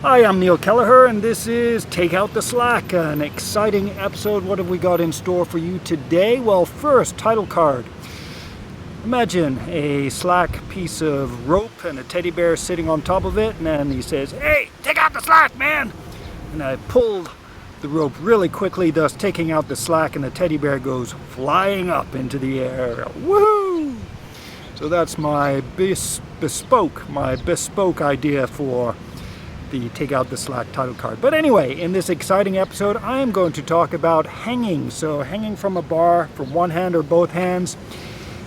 Hi, I'm Neil Kelleher, and this is Take Out the Slack, an exciting episode. What have we got in store for you today? Well, first, title card. Imagine a slack piece of rope and a teddy bear sitting on top of it, and then he says, "Hey, take out the slack, man!" And I pulled the rope really quickly, thus taking out the slack, and the teddy bear goes flying up into the air. Woohoo! So that's my bespoke idea for the Take Out the Slack title card. But anyway, in this exciting episode, I am going to talk about hanging. So hanging from a bar from one hand or both hands,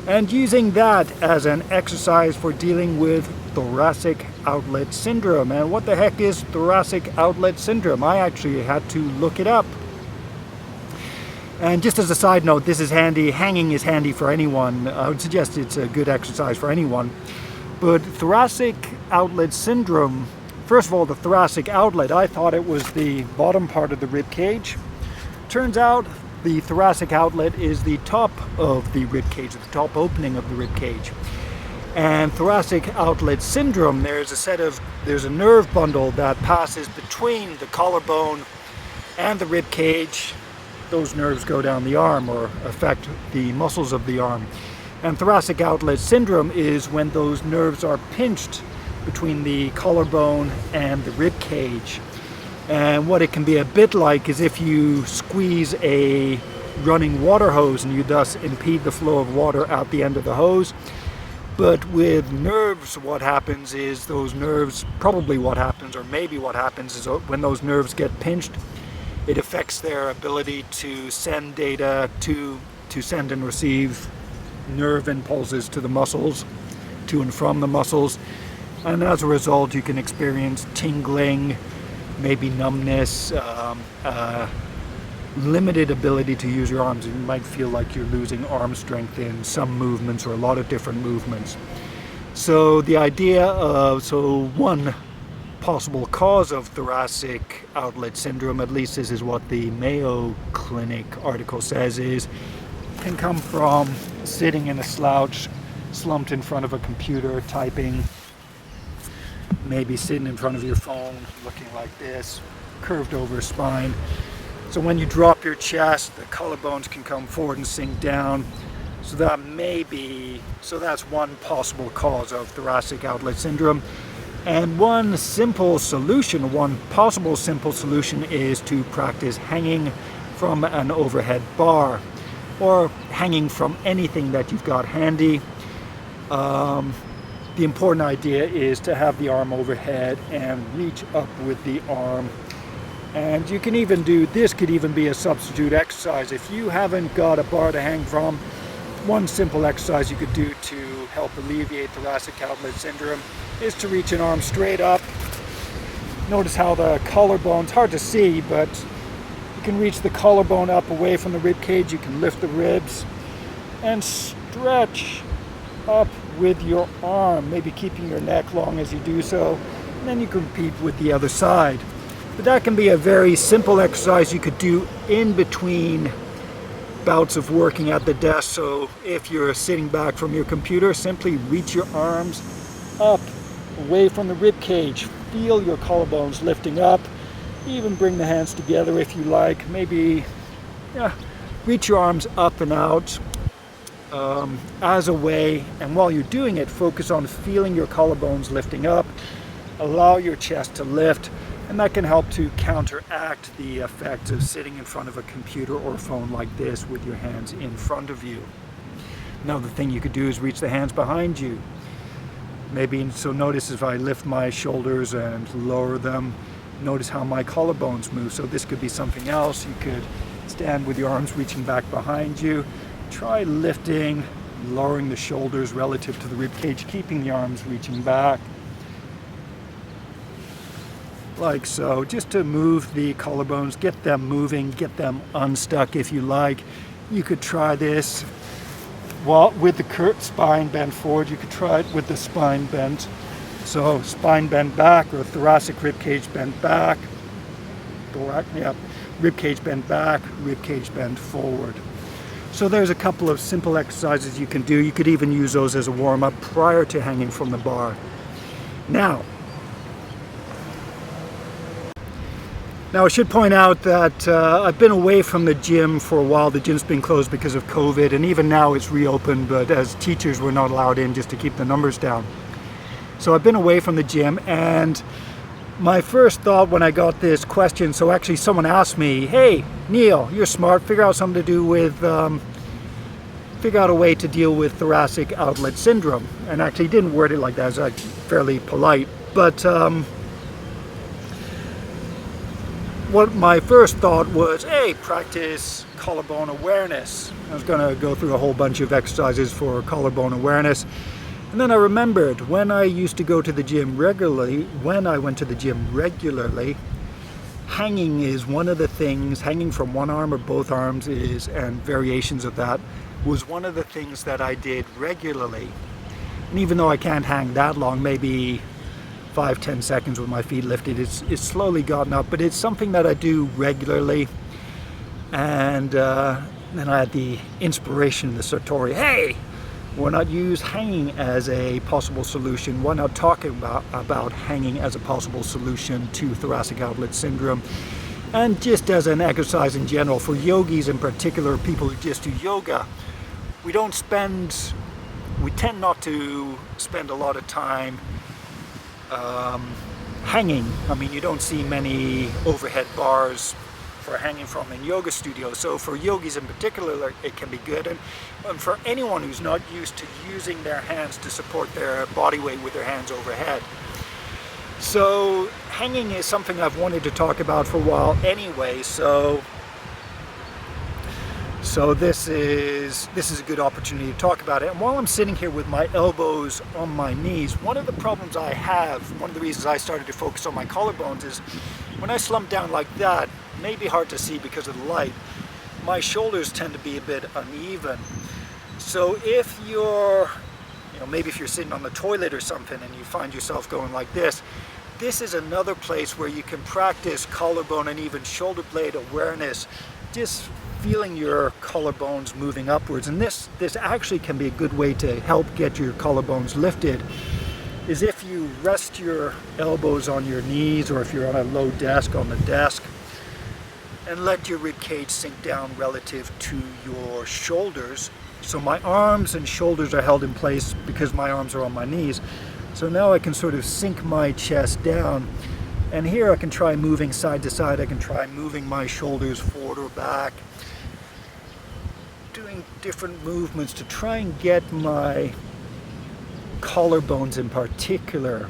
and using that as an exercise for dealing with thoracic outlet syndrome. And what the heck is thoracic outlet syndrome? I actually had to look it up. And just as a side note, this is handy. Hanging is handy for anyone. I would suggest it's a good exercise for anyone. But thoracic outlet syndrome, first of all, the thoracic outlet, I thought it was the bottom part of the rib cage. Turns out the thoracic outlet is the top of the rib cage, the top opening of the rib cage. And thoracic outlet syndrome, there's a nerve bundle that passes between the collarbone and the rib cage. Those nerves go down the arm or affect the muscles of the arm. And thoracic outlet syndrome is when those nerves are pinched between the collarbone and the rib cage. And what it can be a bit like is if you squeeze a running water hose and you thus impede the flow of water out the end of the hose. But with nerves, what happens is those nerves, probably what happens, or maybe what happens is when those nerves get pinched, it affects their ability to send data, to send and receive nerve impulses to the muscles, to and from the muscles. And as a result, you can experience tingling, maybe numbness, limited ability to use your arms. You might feel like you're losing arm strength in some movements or a lot of different movements. So the idea of, one possible cause of thoracic outlet syndrome, at least this is what the Mayo Clinic article says, can come from sitting in a slouch, slumped in front of a computer, typing, maybe sitting in front of your phone, looking like this, curved over spine. So when you drop your chest, the collarbones can come forward and sink down. So that's one possible cause of thoracic outlet syndrome. And one possible simple solution is to practice hanging from an overhead bar or hanging from anything that you've got handy. The important idea is to have the arm overhead and reach up with the arm. And you can even this could even be a substitute exercise. If you haven't got a bar to hang from, one simple exercise you could do to help alleviate thoracic outlet syndrome is to reach an arm straight up. Notice how the collarbone's hard to see, but you can reach the collarbone up away from the rib cage. You can lift the ribs and stretch up with your arm, maybe keeping your neck long as you do so, and then you can repeat with the other side. But that can be a very simple exercise you could do in between bouts of working at the desk. So if you're sitting back from your computer, simply reach your arms up away from the rib cage. Feel your collarbones lifting up. Even bring the hands together if you like. Maybe reach your arms up and out as a way, and while you're doing it, focus on feeling your collarbones lifting up. Allow your chest to lift, and that can help to counteract the effects of sitting in front of a computer or phone like this with your hands in front of you. Another thing you could do is reach the hands behind you. So notice if I lift my shoulders and lower them, notice how my collarbones move. So this could be something else. You could stand with your arms reaching back behind you. Try lifting, lowering the shoulders relative to the rib cage, keeping the arms reaching back. Like so, just to move the collarbones, get them moving, get them unstuck if you like. You could try this with the spine bent forward. You could try it with the spine bent. So spine bent back, or thoracic rib cage bent back. Rib cage bent back, rib cage bent forward. So there's a couple of simple exercises you can do. You could even use those as a warm-up prior to hanging from the bar. Now, Now, I should point out that I've been away from the gym for a while. The gym's been closed because of COVID, and even now it's reopened, but as teachers we're not allowed in just to keep the numbers down. So I've been away from the gym, and my first thought when I got this question, so actually someone asked me, hey, Neil, you're smart, figure out something to do with, figure out a way to deal with thoracic outlet syndrome. And actually didn't word it like that, it was like fairly polite, but what my first thought was, hey, practice collarbone awareness. I was going to go through a whole bunch of exercises for collarbone awareness. And then I remembered when I used to go to the gym regularly, hanging is one of the things, hanging from one arm or both arms is, and variations of that, was one of the things that I did regularly. And even though I can't hang that long, maybe 5-10 seconds with my feet lifted, it's slowly gotten up, but it's something that I do regularly. And then I had the inspiration, the satori, hey, why not use hanging as a possible solution? Why not talk about hanging as a possible solution to thoracic outlet syndrome? And just as an exercise in general, for yogis in particular, people who just do yoga, we tend not to spend a lot of time hanging. I mean, you don't see many overhead bars for hanging from in yoga studios. So for yogis in particular, it can be good. And for anyone who's not used to using their hands to support their body weight with their hands overhead. So hanging is something I've wanted to talk about for a while anyway. So this is a good opportunity to talk about it. And while I'm sitting here with my elbows on my knees, one of the problems I have, one of the reasons I started to focus on my collarbones is when I slump down like that, maybe hard to see because of the light, my shoulders tend to be a bit uneven. So if you're, maybe if you're sitting on the toilet or something and you find yourself going like this is another place where you can practice collarbone and even shoulder blade awareness, just feeling your collarbones moving upwards. And this actually can be a good way to help get your collarbones lifted, is if you rest your elbows on your knees, or if you're on a low desk, on the desk, and let your ribcage sink down relative to your shoulders. So my arms and shoulders are held in place because my arms are on my knees. So now I can sort of sink my chest down, and here I can try moving side to side. I can try moving my shoulders forward or back, doing different movements to try and get my collarbones in particular.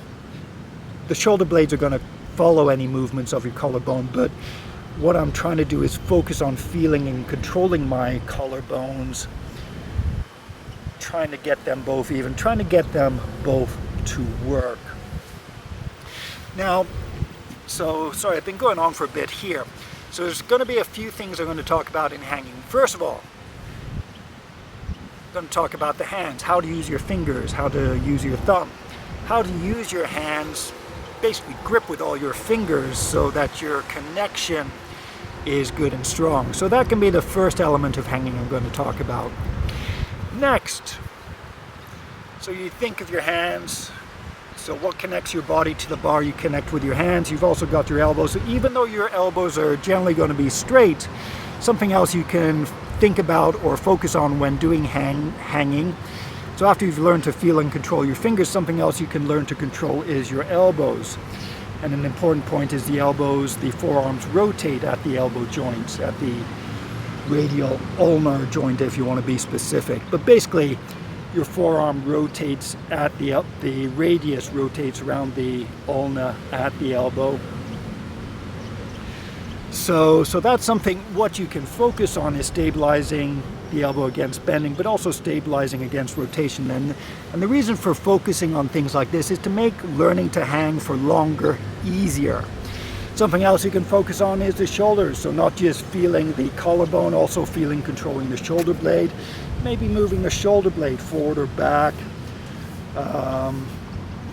The shoulder blades are going to follow any movements of your collarbone, but what I'm trying to do is focus on feeling and controlling my collarbones, trying to get them both even, trying to get them both to work. Now, so sorry, I've been going on for a bit here. So there's going to be a few things I'm going to talk about in hanging. First of all, I'm going to talk about the hands, how to use your fingers, how to use your thumb, how to use your hands, basically grip with all your fingers so that your connection is good and strong. So that can be the first element of hanging I'm going to talk about. Next, so you think of your hands. So what connects your body to the bar? You connect with your hands. You've also got your elbows. So even though your elbows are generally going to be straight, something else you can think about or focus on when doing hanging. So after you've learned to feel and control your fingers, something else you can learn to control is your elbows. And an important point is the elbows, the forearms rotate at the elbow joints, at the radial ulnar joint if you want to be specific. But basically, your forearm rotates at the radius rotates around the ulna at the elbow. So that's something. What you can focus on is stabilizing the elbow against bending, but also stabilizing against rotation. And the reason for focusing on things like this is to make learning to hang for longer easier. Something else you can focus on is the shoulders. So not just feeling the collarbone, also feeling controlling the shoulder blade. Maybe moving the shoulder blade forward or back,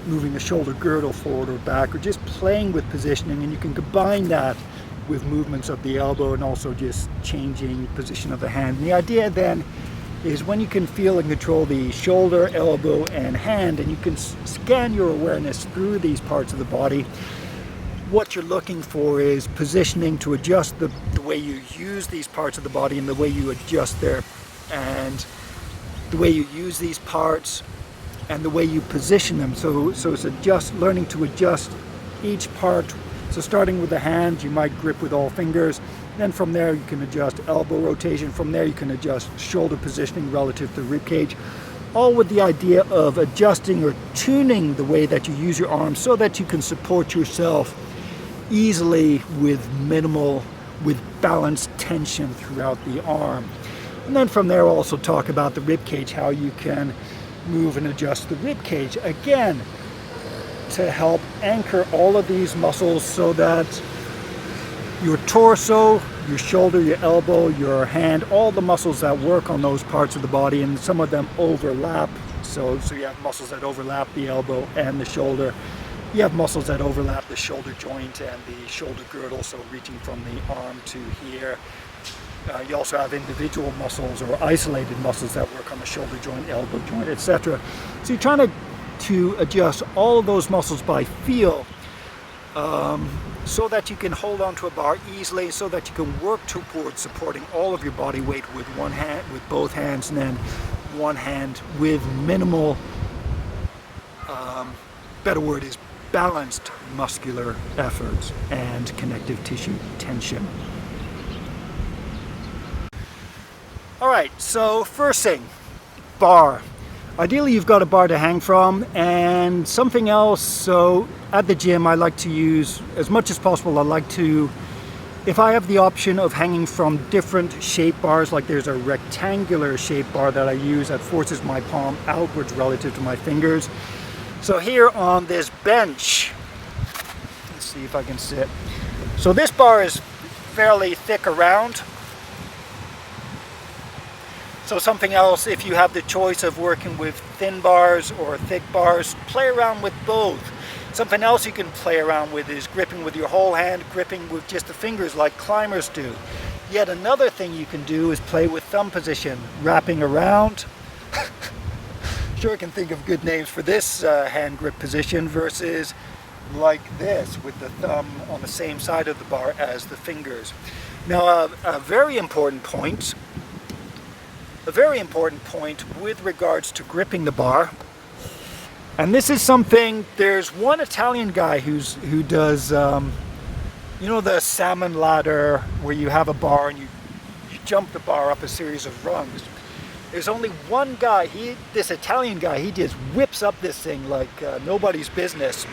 moving the shoulder girdle forward or back, or just playing with positioning. And you can combine that with movements of the elbow and also just changing position of the hand. And the idea then is when you can feel and control the shoulder, elbow, and hand, and you can scan your awareness through these parts of the body, what you're looking for is positioning to adjust the way you use these parts of the body and the way you adjust there, and the way you use these parts and the way you position them. So it's learning to adjust each part. So starting with the hand, you might grip with all fingers. Then from there you can adjust elbow rotation. From there you can adjust shoulder positioning relative to rib cage. All with the idea of adjusting or tuning the way that you use your arms so that you can support yourself easily with balanced tension throughout the arm. And then from there also talk about the rib cage, how you can move and adjust the rib cage. Again, to help anchor all of these muscles so that your torso, your shoulder, your elbow, your hand, all the muscles that work on those parts of the body, and some of them overlap. So you have muscles that overlap the elbow and the shoulder. You have muscles that overlap the shoulder joint and the shoulder girdle, so reaching from the arm to here. You also have individual muscles or isolated muscles that work on the shoulder joint, elbow joint, etc. So you're trying to adjust all of those muscles by feel, so that you can hold on to a bar easily, so that you can work towards supporting all of your body weight with one hand, with both hands, and then one hand with minimal, better word is balanced muscular effort and connective tissue tension. All right, so first thing, bar. Ideally you've got a bar to hang from and something else. So at the gym I like to use, as much as possible, I like to, if I have the option of hanging from different shape bars, like there's a rectangular shape bar that I use that forces my palm outwards relative to my fingers. So here on this bench, let's see if I can sit. So this bar is fairly thick around. So something else, if you have the choice of working with thin bars or thick bars, play around with both. Something else you can play around with is gripping with your whole hand, gripping with just the fingers like climbers do. Yet another thing you can do is play with thumb position, wrapping around. Sure, I can think of good names for this hand grip position versus like this with the thumb on the same side of the bar as the fingers. Now a very important point with regards to gripping the bar, and this is something, there's one Italian guy who does, you know, the salmon ladder where you have a bar and you jump the bar up a series of rungs. There's only one guy, this Italian guy, he just whips up this thing like nobody's business.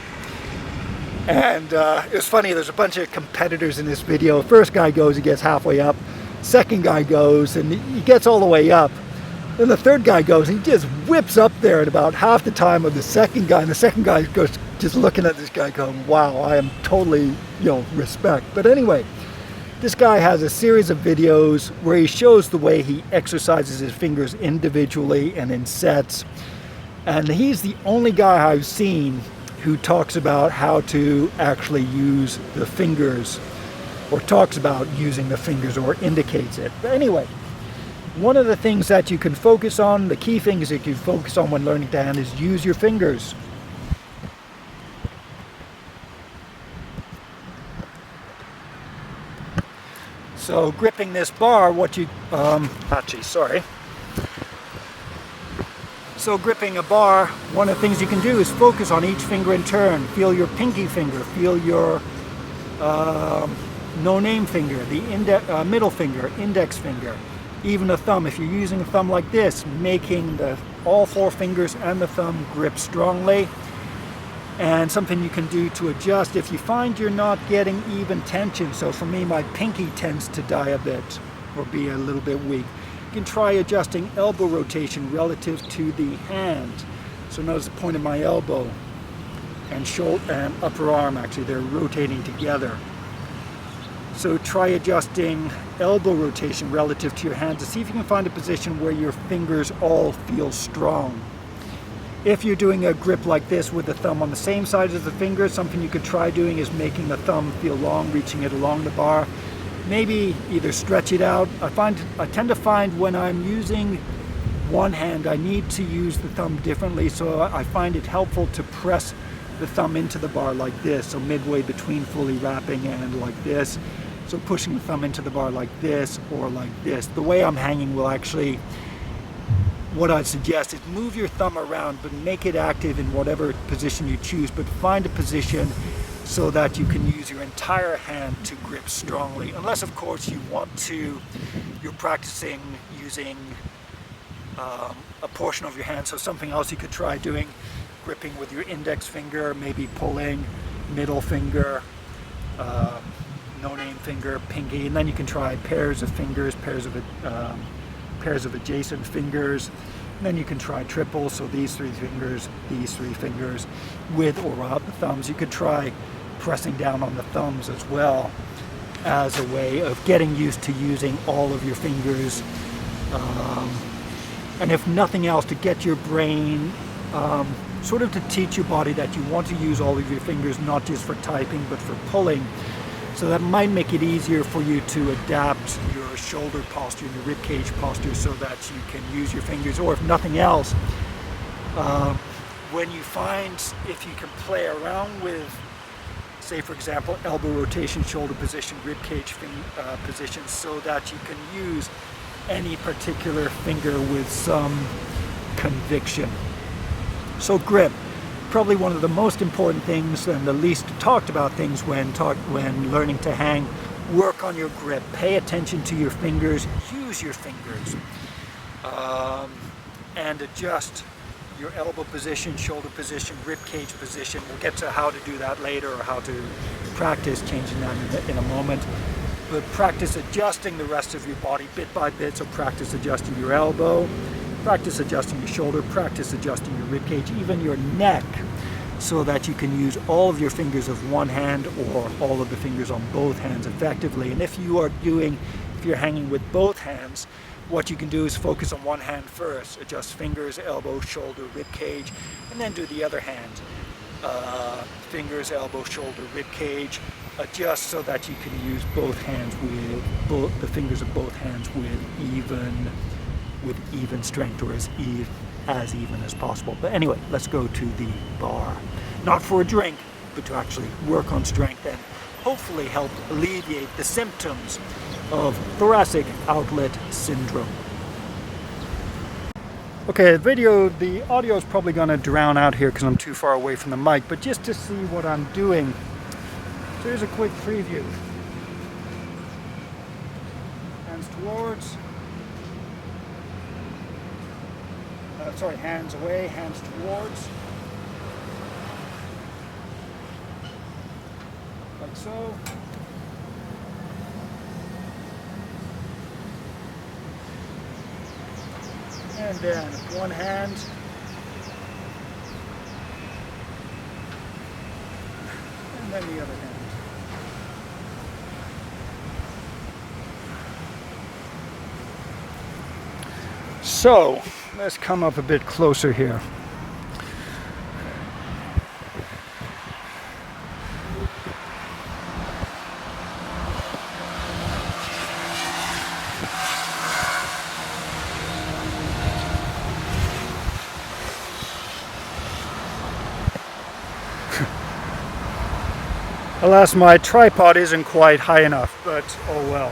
And it was funny, there's a bunch of competitors in this video. First guy goes, he gets halfway up. Second guy goes and he gets all the way up. Then the third guy goes and he just whips up there at about half the time of the second guy. And the second guy goes just looking at this guy going, wow, I am totally, you know, respect. But anyway, this guy has a series of videos where he shows the way he exercises his fingers individually and in sets. And he's the only guy I've seen who talks about how to actually use the fingers, or talks about using the fingers, or indicates it. But anyway, one of the things that you can focus on, the key things that you focus on when learning to hand, is use your fingers. So gripping this bar, So gripping a bar, one of the things you can do is focus on each finger in turn. Feel your pinky finger, feel your no-name finger, the middle finger, index finger, even a thumb. If you're using a thumb like this, making all four fingers and the thumb grip strongly. And something you can do to adjust if you find you're not getting even tension. So for me, my pinky tends to die a bit or be a little bit weak. You can try adjusting elbow rotation relative to the hand. So notice the point of my elbow and shoulder and upper arm, actually they're rotating together. So try adjusting elbow rotation relative to your hand to see if you can find a position where your fingers all feel strong. If you're doing a grip like this with the thumb on the same side as the finger, something you could try doing is making the thumb feel long, reaching it along the bar. Maybe either stretch it out. I tend to find when I'm using one hand, I need to use the thumb differently, so I find it helpful to press the thumb into the bar like this, so midway between fully wrapping and like this. So pushing the thumb into the bar like this or like this. The way I'm hanging will actually, what I'd suggest is move your thumb around, but make it active in whatever position you choose, but find a position so that you can use your entire hand to grip strongly. Unless of course you're practicing using a portion of your hand, so something else you could try doing, gripping with your index finger, maybe pulling, middle finger, no-name finger, pinky, and then you can try pairs of fingers, pairs of adjacent fingers, and then you can try triples, so these three fingers, with or without the thumbs. You could try pressing down on the thumbs as well as a way of getting used to using all of your fingers, and if nothing else, to get your brain sort of to teach your body that you want to use all of your fingers, not just for typing but for pulling. So that might make it easier for you to adapt your shoulder posture and your ribcage posture so that you can use your fingers. Or if nothing else, when you find, if you can play around with, say for example, elbow rotation, shoulder position, ribcage position, so that you can use any particular finger with some conviction. So grip, probably one of the most important things and the least talked about things when learning to hang. Work on your grip, pay attention to your fingers, use your fingers, and adjust your elbow position, shoulder position, rib cage position. We'll get to how to do that later, or how to practice changing that in a moment. But practice adjusting the rest of your body bit by bit. So practice adjusting your elbow, practice adjusting your shoulder, practice adjusting your rib cage, even your neck, so that you can use all of your fingers of one hand or all of the fingers on both hands effectively. And if you're hanging with both hands, what you can do is focus on one hand first, adjust fingers, elbow, shoulder, rib cage, and then do the other hand. Fingers, elbow, shoulder, rib cage, adjust so that you can use both hands with the fingers of both hands with even strength, or as even as possible. But anyway, let's go to the bar. Not for a drink, but to actually work on strength and hopefully help alleviate the symptoms of thoracic outlet syndrome. Okay, the audio is probably going to drown out here because I'm too far away from the mic, but just to see what I'm doing, so here's a quick preview. Hands towards, hands away, hands towards, like so. And then one hand, and then the other hand. So let's come up a bit closer here. Alas, my tripod isn't quite high enough, but oh well.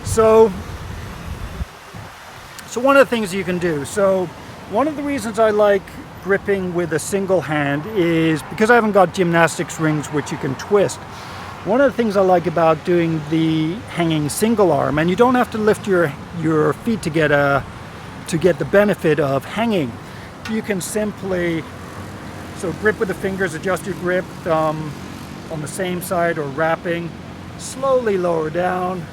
So one of the things you can do, so one of the reasons I like gripping with a single hand is because I haven't got gymnastics rings which you can twist. One of the things I like about doing the hanging single arm, and you don't have to lift your feet to get the benefit of hanging. You can simply, so grip with the fingers, adjust your grip, thumb on the same side or wrapping, slowly lower down,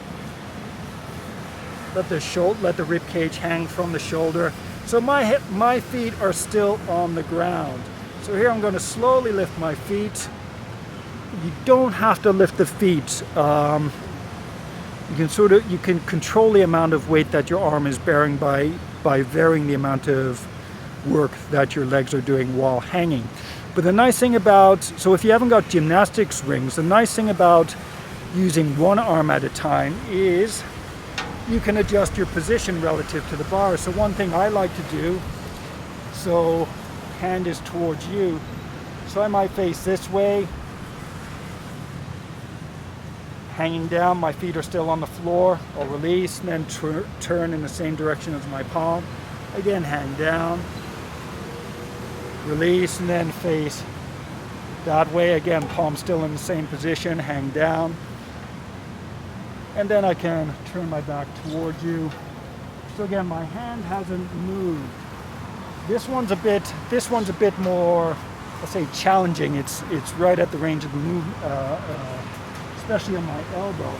let the rib cage hang from the shoulder. So my feet are still on the ground. So here I'm going to slowly lift my feet. You don't have to lift the feet. You can control the amount of weight that your arm is bearing by varying the amount of work that your legs are doing while hanging. But the nice thing about, so if you haven't got gymnastics rings, the nice thing about using one arm at a time is you can adjust your position relative to the bar. So one thing I like to do, so hand is towards you, So I might face this way, hanging down, my feet are still on the floor. I'll release and then turn in the same direction as my palm. Again, hang down, release, and then face that way. Again, palm still in the same position, hang down. And then I can turn my back toward you. So again, my hand hasn't moved. This one's a bit more, let's say, challenging. It's right at the range of the move, especially on my elbow.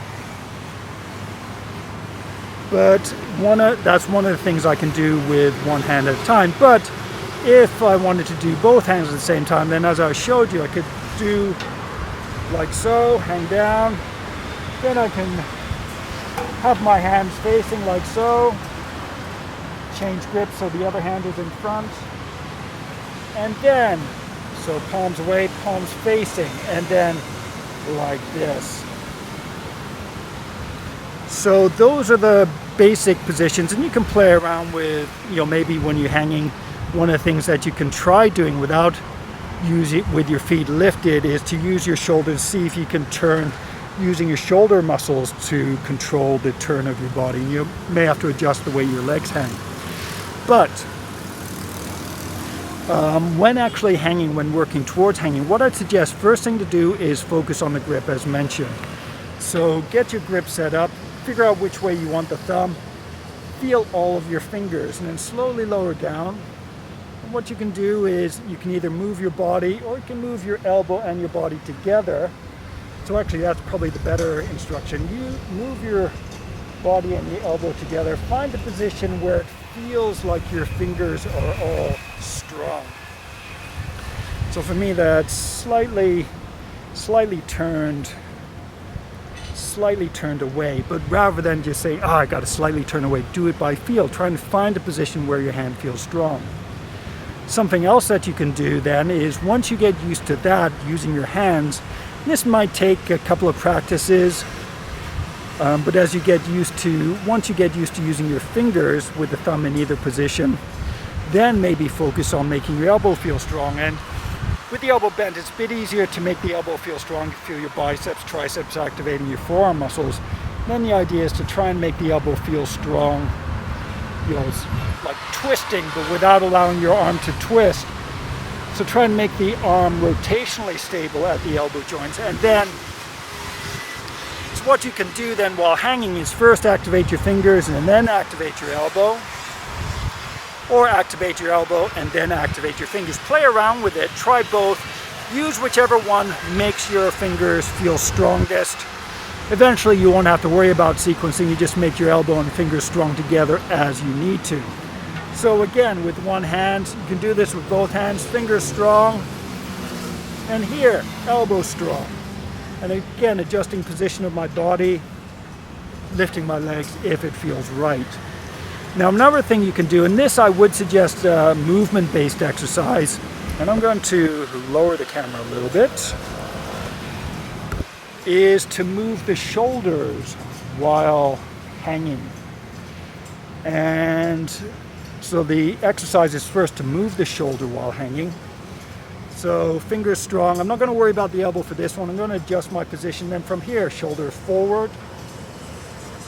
But that's one of the things I can do with one hand at a time. But if I wanted to do both hands at the same time, then as I showed you, I could do like so, hang down. Then I can have my hands facing like so. Change grip so the other hand is in front. And then, so palms away, palms facing, and then like this. So those are the basic positions, and you can play around with, maybe when you're hanging, one of the things that you can try doing without using with your feet lifted is to use your shoulders, see if you can turn using your shoulder muscles to control the turn of your body. You may have to adjust the way your legs hang. But when actually hanging, when working towards hanging, what I'd suggest first thing to do is focus on the grip as mentioned. So get your grip set up, figure out which way you want the thumb, feel all of your fingers, and then slowly lower down. And what you can do is you can either move your body or you can move your elbow and your body together. So actually that's probably the better instruction. You move your body and the elbow together, find a position where it feels like your fingers are all strong. So for me that's slightly turned away, but rather than just say, I got to slightly turn away, do it by feel. Try and find a position where your hand feels strong. Something else that you can do then is once you get used to that, using your hands, this might take a couple of practices, but once you get used to using your fingers with the thumb in either position, then maybe focus on making your elbow feel strong. And with the elbow bent, it's a bit easier to make the elbow feel strong. You feel your biceps, triceps activating your forearm muscles. Then the idea is to try and make the elbow feel strong. It's like twisting, but without allowing your arm to twist. So try and make the arm rotationally stable at the elbow joints. And then, so what you can do then while hanging is first activate your fingers and then activate your elbow. Or activate your elbow and then activate your fingers. Play around with it, try both. Use whichever one makes your fingers feel strongest. Eventually you won't have to worry about sequencing, you just make your elbow and fingers strong together as you need to. So again, with one hand, you can do this with both hands, fingers strong, and here, elbow strong. And again, adjusting position of my body, lifting my legs if it feels right. Now another thing you can do, and this I would suggest a movement-based exercise, and I'm going to lower the camera a little bit, is to move the shoulders while hanging. And so the exercise is first to move the shoulder while hanging. So fingers strong. I'm not going to worry about the elbow for this one. I'm going to adjust my position. Then from here, shoulder forward,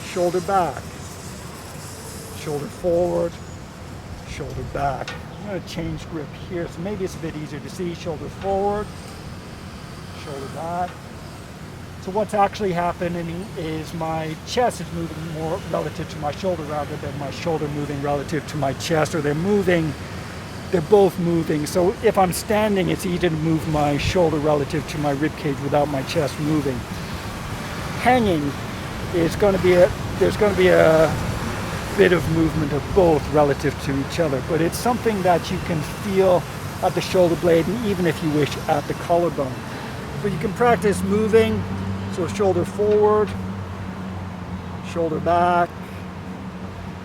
shoulder back. Shoulder forward, shoulder back. I'm going to change grip here, so maybe it's a bit easier to see. Shoulder forward, shoulder back. So what's actually happening is my chest is moving more relative to my shoulder rather than my shoulder moving relative to my chest, or they're both moving. So if I'm standing, it's easy to move my shoulder relative to my ribcage without my chest moving. Hanging is going to be there's going to be a bit of movement of both relative to each other, but it's something that you can feel at the shoulder blade and even if you wish at the collarbone. But you can practice moving, so shoulder forward, shoulder back,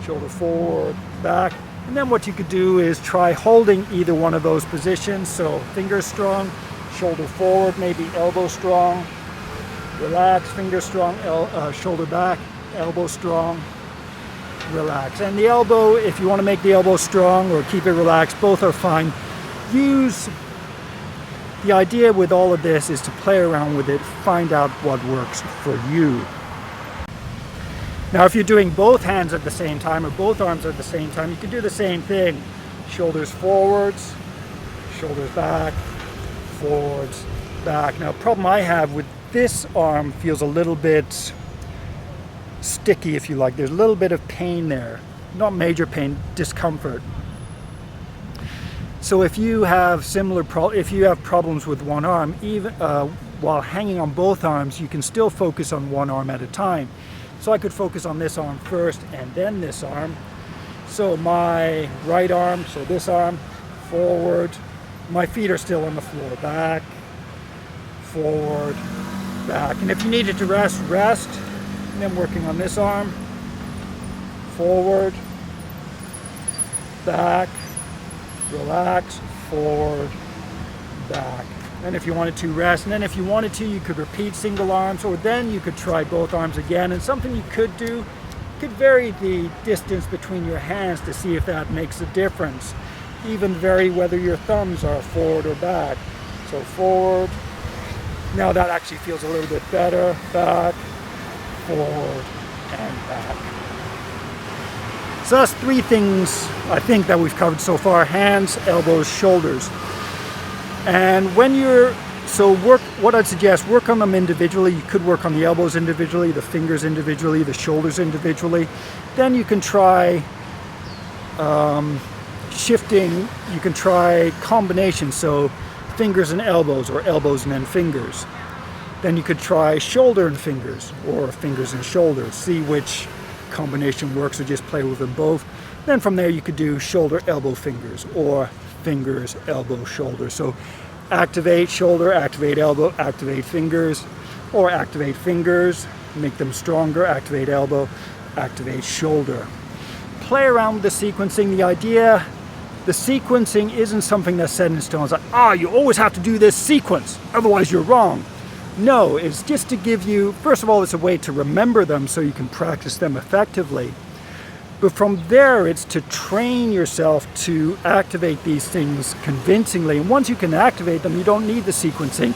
shoulder forward, back, and then what you could do is try holding either one of those positions. So fingers strong, shoulder forward, maybe elbow strong, relax, fingers strong, shoulder back, elbow strong, relax. And the elbow, if you want to make the elbow strong or keep it relaxed, both are fine. Use The idea with all of this is to play around with it, find out what works for you. Now if you're doing both hands at the same time or both arms at the same time, you can do the same thing. Shoulders forwards, shoulders back, forwards, back. Now the problem I have with this arm feels a little bit sticky, if you like. There's a little bit of pain there. Not major pain, discomfort. So if you have problems with one arm, even while hanging on both arms, you can still focus on one arm at a time. So I could focus on this arm first and then this arm. So my right arm, so this arm, forward. My feet are still on the floor. Back, forward, back. And if you needed to rest, rest. And then working on this arm. Forward, back, relax, forward, back. And if you wanted to rest, and then if you wanted to, you could repeat single arms, or then you could try both arms again. And something you could do, you could vary the distance between your hands to see if that makes a difference. Even vary whether your thumbs are forward or back. So forward. Now that actually feels a little bit better. Back, forward, and back. So that's three things I think that we've covered so far: hands, elbows, shoulders. And when what I'd suggest, work on them individually. You could work on the elbows individually, the fingers individually, the shoulders individually. Then you can try shifting, you can try combinations, so fingers and elbows, or elbows and then fingers. Then you could try shoulder and fingers, or fingers and shoulders. See which combination works, or just play with them both. Then from there you could do shoulder, elbow, fingers, or fingers, elbow, shoulder. So activate shoulder, activate elbow, activate fingers, or activate fingers, make them stronger, activate elbow, activate shoulder. Play around with the sequencing. The sequencing isn't something that's set in stone. It's like, you always have to do this sequence, otherwise you're wrong. No, it's just to give you, first of all, it's a way to remember them so you can practice them effectively. But from there, it's to train yourself to activate these things convincingly. And once you can activate them, you don't need the sequencing.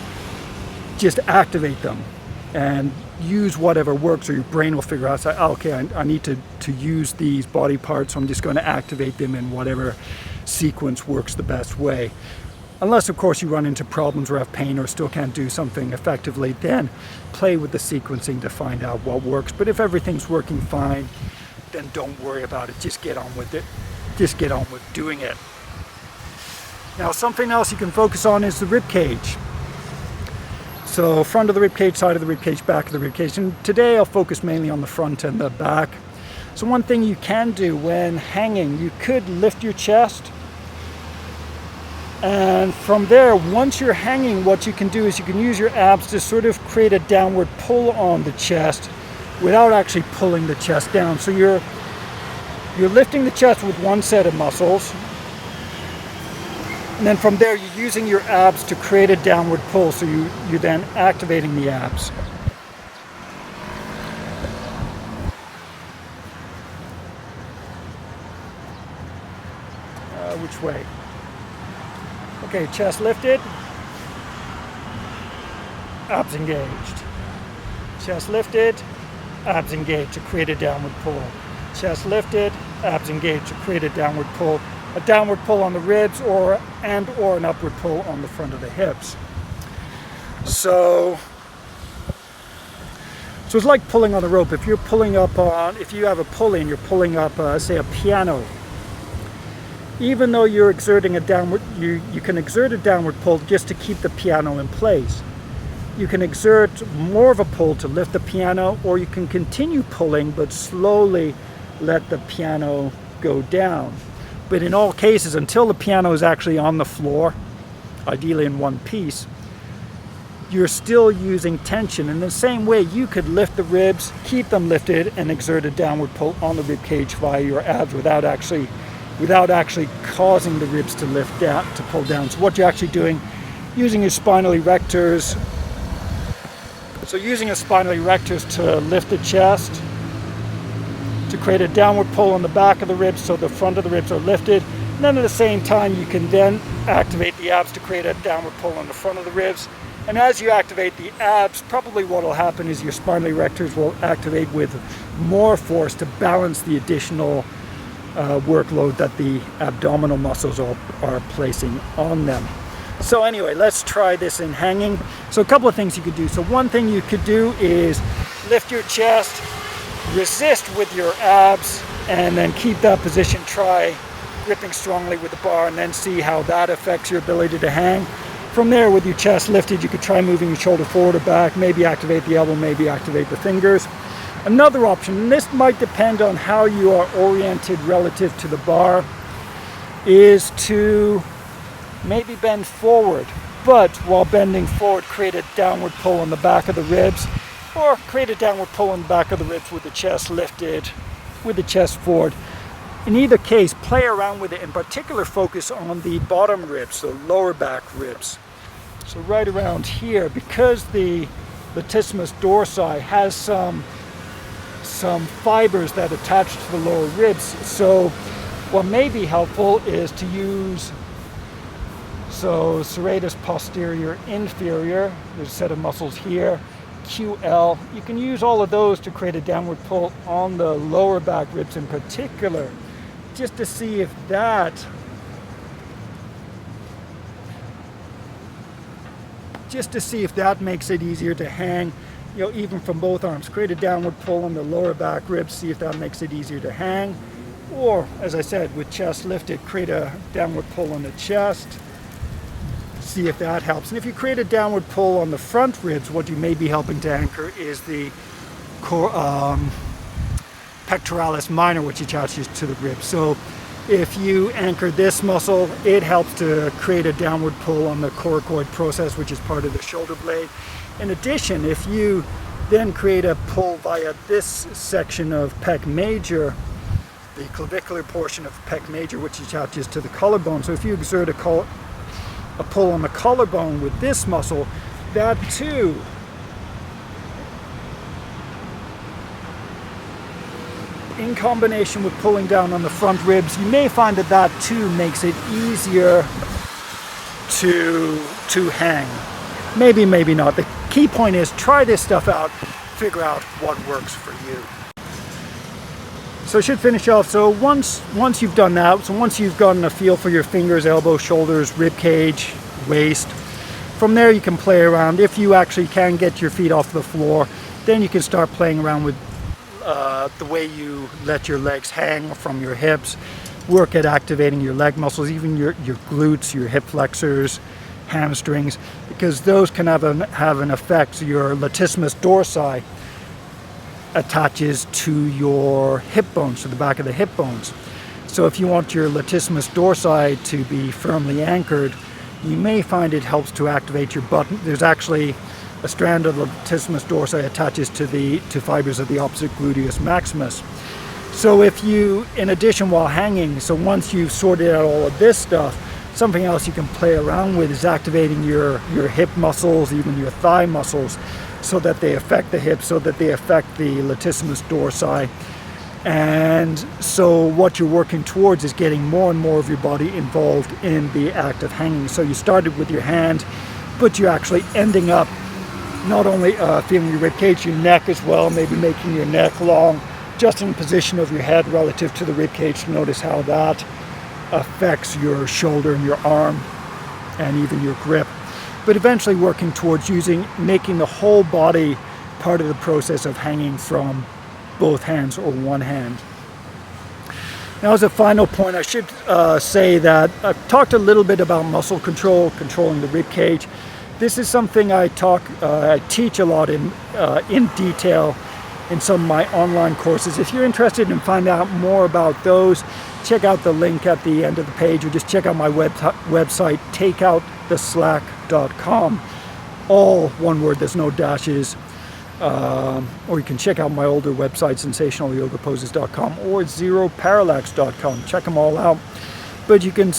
Just activate them and use whatever works, or your brain will figure out, okay, I need to use these body parts, so I'm just going to activate them in whatever sequence works the best way. Unless, of course, you run into problems or have pain or still can't do something effectively, then play with the sequencing to find out what works. But if everything's working fine, then don't worry about it. Just get on with it. Just get on with doing it. Now, something else you can focus on is the rib cage. So front of the rib cage, side of the rib cage, back of the rib cage. And today I'll focus mainly on the front and the back. So one thing you can do when hanging, you could lift your chest. And from there, once you're hanging, what you can do is you can use your abs to sort of create a downward pull on the chest without actually pulling the chest down. So you're lifting the chest with one set of muscles. And then from there, you're using your abs to create a downward pull. So you're then activating the abs. Which way? Okay, chest lifted, abs engaged. Chest lifted, abs engaged to create a downward pull. Chest lifted, abs engaged to create a downward pull. A downward pull on the ribs or an upward pull on the front of the hips. So it's like pulling on a rope. If you have a pulley and you're pulling up, say, a piano, even though you're exerting a downward, you can exert a downward pull just to keep the piano in place. You can exert more of a pull to lift the piano, or you can continue pulling but slowly let the piano go down. But in all cases, until the piano is actually on the floor, ideally in one piece, you're still using tension. In the same way, you could lift the ribs, keep them lifted, and exert a downward pull on the rib cage via your abs without actually causing the ribs to lift down, to pull down. So what you're actually doing, using your spinal erectors. So using your spinal erectors to lift the chest, to create a downward pull on the back of the ribs so the front of the ribs are lifted. And And then at the same time, you can then activate the abs to create a downward pull on the front of the ribs. And as you activate the abs, probably what will happen is your spinal erectors will activate with more force to balance the additional workload that the abdominal muscles are placing on them. So anyway, let's try this in hanging. So a couple of things you could do. So one thing you could do is lift your chest, resist with your abs, and then keep that position. Try gripping strongly with the bar and then see how that affects your ability to hang. From there, with your chest lifted, you could try moving your shoulder forward or back, maybe activate the elbow, maybe activate the fingers. Another option, and this might depend on how you are oriented relative to the bar, is to maybe bend forward, but while bending forward, create a downward pull on the back of the ribs, or create a downward pull on the back of the ribs with the chest lifted, with the chest forward. In either case, play around with it. In particular, focus on the bottom ribs, the lower back ribs. So right around here, because the latissimus dorsi has some fibers that attach to the lower ribs. So what may be helpful is to use, serratus posterior inferior, there's a set of muscles here, QL. You can use all of those to create a downward pull on the lower back ribs in particular, just to see if that makes it easier to hang, even from both arms. Create a downward pull on the lower back ribs, see if that makes it easier to hang. Or, as I said, with chest lifted, create a downward pull on the chest, see if that helps. And if you create a downward pull on the front ribs, what you may be helping to anchor is the pectoralis minor, which attaches to the ribs. So if you anchor this muscle, it helps to create a downward pull on the coracoid process, which is part of the shoulder blade. In addition, if you then create a pull via this section of pec major, the clavicular portion of pec major, which attaches to the collarbone. So if you exert a pull on the collarbone with this muscle, that too in combination with pulling down on the front ribs, you may find that too makes it easier to hang. Maybe, maybe not. The key point is try this stuff out, figure out what works for you. So I should finish off. So once you've done that, so once you've gotten a feel for your fingers, elbows, shoulders, rib cage, waist, from there you can play around. If you actually can get your feet off the floor, then you can start playing around with the way you let your legs hang from your hips. Work at activating your leg muscles, even your glutes, your hip flexors, hamstrings, because those can have an effect. Your latissimus dorsi attaches to your hip bones, to the back of the hip bones. So if you want your latissimus dorsi to be firmly anchored, you may find it helps to activate your butt. There's actually a strand of latissimus dorsi attaches to fibers of the opposite gluteus maximus. So if you, in addition while hanging, so once you've sorted out all of this stuff, something else you can play around with is activating your hip muscles, even your thigh muscles, so that they affect the hips, so that they affect the latissimus dorsi. And so what you're working towards is getting more and more of your body involved in the act of hanging. So you started with your hand, but you're actually ending up not only feeling your rib cage, your neck as well, maybe making your neck long, just in the position of your head relative to the rib cage. Notice how that affects your shoulder and your arm and even your grip. But eventually working towards making the whole body part of the process of hanging from both hands or one hand. Now, as a final point, I should say that I've talked a little bit about muscle control, controlling the rib cage. This is something I teach a lot in detail in some of my online courses. If you're interested in finding out more about those, check out the link at the end of the page, or just check out my website, takeouttheslack.com. All one word, there's no dashes. Or you can check out my older website, sensationalyogaposes.com or zeroparallax.com. Check them all out. But you can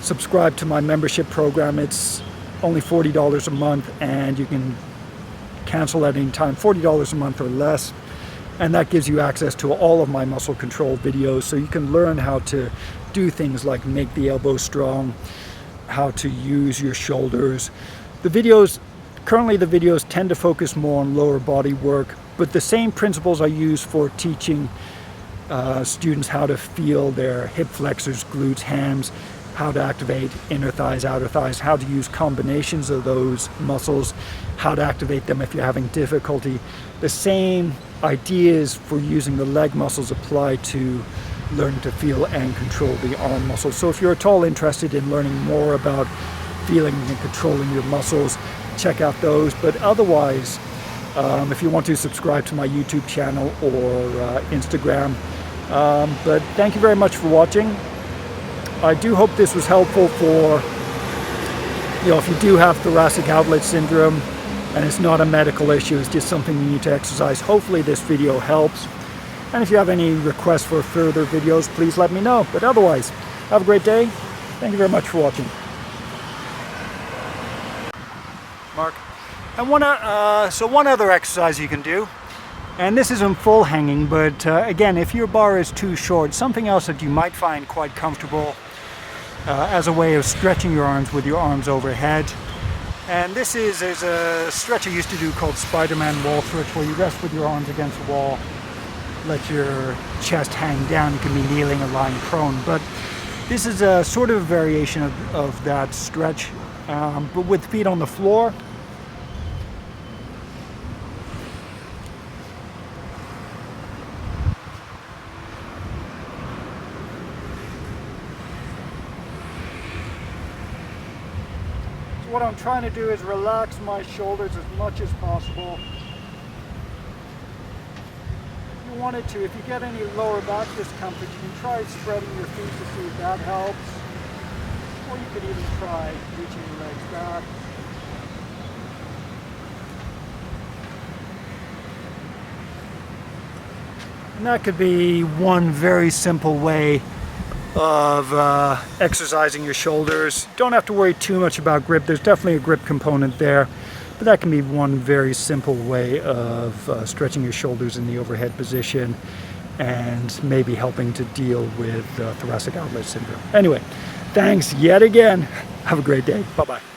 subscribe to my membership program. It's only $40 a month, and you can cancel at any time, $40 a month or less. and that gives you access to all of my muscle control videos, so you can learn how to do things like make the elbow strong, how to use your shoulders. Currently the videos tend to focus more on lower body work, but the same principles I use for teaching students how to feel their hip flexors, glutes, hams, how to activate inner thighs, outer thighs, how to use combinations of those muscles, how to activate them if you're having difficulty. The same ideas for using the leg muscles apply to learning to feel and control the arm muscles. So if you're at all interested in learning more about feeling and controlling your muscles, check out those. But otherwise, if you want to, subscribe to my YouTube channel or Instagram. But thank you very much for watching. I do hope this was helpful for, if you do have thoracic outlet syndrome and it's not a medical issue, it's just something you need to exercise. Hopefully this video helps. And if you have any requests for further videos, please let me know. But otherwise, have a great day. Thank you very much for watching. Mark. And one other exercise you can do, and this isn't full hanging, but again, if your bar is too short, something else that you might find quite comfortable as a way of stretching your arms with your arms overhead. And there's a stretch I used to do called Spider-Man wall stretch, where you rest with your arms against the wall, let your chest hang down. You can be kneeling or lying prone, but this is a sort of a variation of that stretch, but with feet on the floor. What I'm trying to do is relax my shoulders as much as possible. If you wanted to, if you get any lower back discomfort, you can try spreading your feet to see if that helps. Or you could even try reaching your legs back. And that could be one very simple way of exercising your shoulders. Don't have to worry too much about grip. There's definitely a grip component there, but that can be one very simple way of stretching your shoulders in the overhead position and maybe helping to deal with thoracic outlet syndrome. Anyway, thanks yet again. Have a great day. Bye-bye.